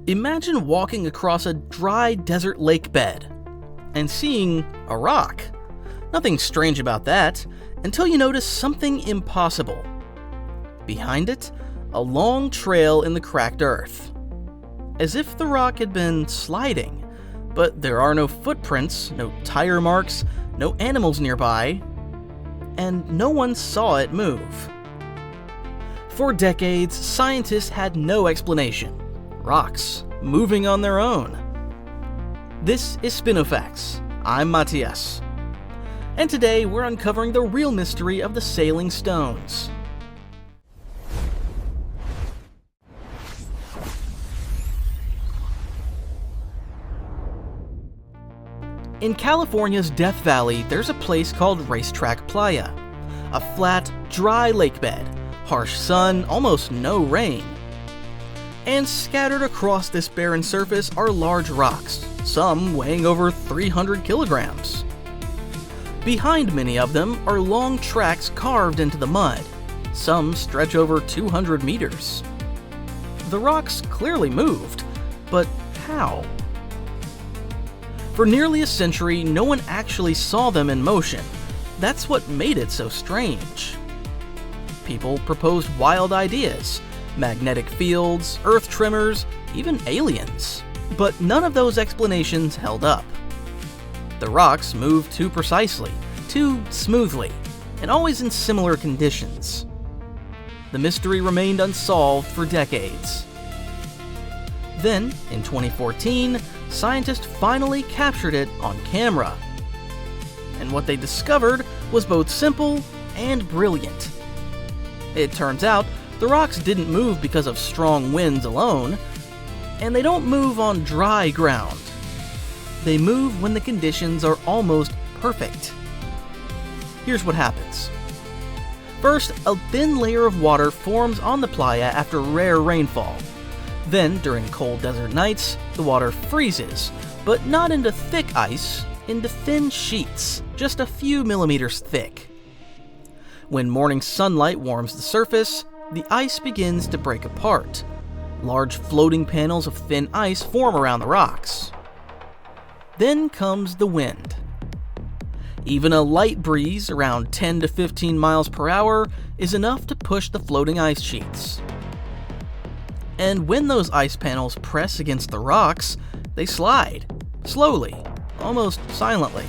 Imagine walking across a dry desert lake bed and seeing a rock. Nothing strange about that until you notice something impossible. Behind it, a long trail in the cracked earth. As if the rock had been sliding, but there are no footprints, no tire marks, no animals nearby, and no one saw it move. For decades, scientists had no explanation. Rocks moving on their own. This is Spinofacts. I'm Matias. And today we're uncovering the real mystery of the sailing stones. In California's Death Valley, there's a place called Racetrack Playa. A flat, dry lake bed, harsh sun, almost no rain. And scattered across this barren surface are large rocks, some weighing over 300 kilograms. Behind many of them are long tracks carved into the mud. Some stretch over 200 meters. The rocks clearly moved, but how? For nearly a century, no one actually saw them in motion. That's what made it so strange. People proposed wild ideas, magnetic fields, earth tremors, even aliens. But none of those explanations held up. The rocks moved too precisely, too smoothly, and always in similar conditions. The mystery remained unsolved for decades. Then, in 2014, scientists finally captured it on camera. And what they discovered was both simple and brilliant. It turns out, the rocks didn't move because of strong winds alone, and they don't move on dry ground. They move when the conditions are almost perfect. Here's what happens. First, a thin layer of water forms on the playa after rare rainfall. Then, during cold desert nights, the water freezes, but not into thick ice, into thin sheets, just a few millimeters thick. When morning sunlight warms the surface, the ice begins to break apart. Large floating panels of thin ice form around the rocks. Then comes the wind. Even a light breeze, around 10 to 15 miles per hour, is enough to push the floating ice sheets. And when those ice panels press against the rocks, they slide, slowly, almost silently.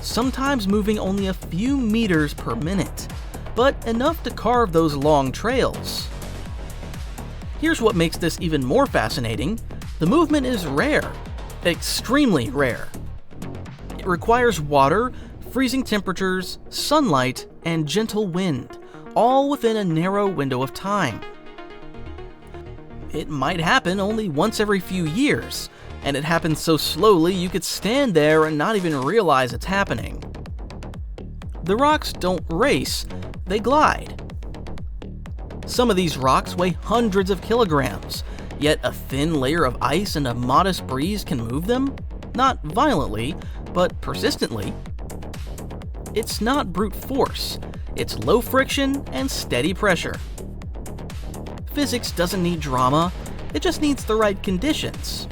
Sometimes moving only a few meters per minute, but enough to carve those long trails. Here's what makes this even more fascinating. The movement is rare, extremely rare. It requires water, freezing temperatures, sunlight, and gentle wind, all within a narrow window of time. It might happen only once every few years, and it happens so slowly you could stand there and not even realize it's happening. The rocks don't race, they glide. Some of these rocks weigh hundreds of kilograms, yet a thin layer of ice and a modest breeze can move them? Not violently, but persistently. It's not brute force, it's low friction and steady pressure. Physics doesn't need drama, it just needs the right conditions.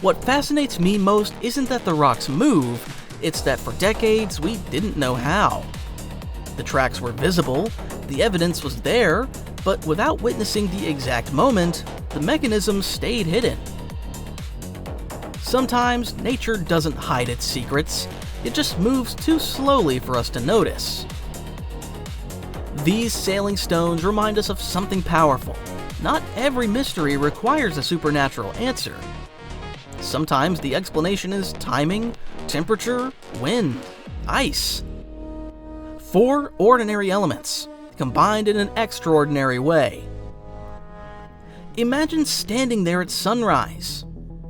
What fascinates me most isn't that the rocks move, it's that for decades we didn't know how. The tracks were visible, the evidence was there, but without witnessing the exact moment, the mechanism stayed hidden. Sometimes nature doesn't hide its secrets, it just moves too slowly for us to notice. These sailing stones remind us of something powerful. Not every mystery requires a supernatural answer. Sometimes the explanation is timing, temperature, wind, ice. 4 ordinary elements, combined in an extraordinary way. Imagine standing there at sunrise.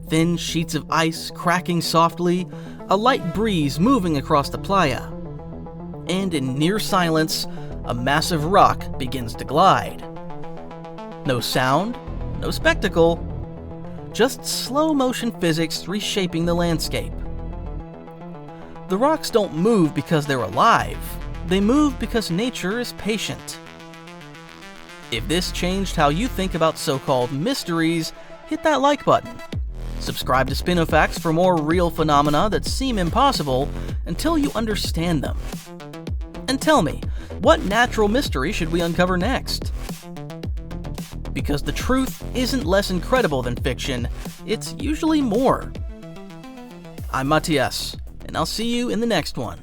Thin sheets of ice cracking softly, a light breeze moving across the playa. And in near silence, a massive rock begins to glide. No sound, no spectacle, just slow motion physics reshaping the landscape. The rocks don't move because they're alive, they move because nature is patient. If this changed how you think about so-called mysteries, hit that like button. Subscribe to Spinofacts for more real phenomena that seem impossible until you understand them. And tell me, what natural mystery should we uncover next? Because the truth isn't less incredible than fiction, it's usually more. I'm Matias, and I'll see you in the next one.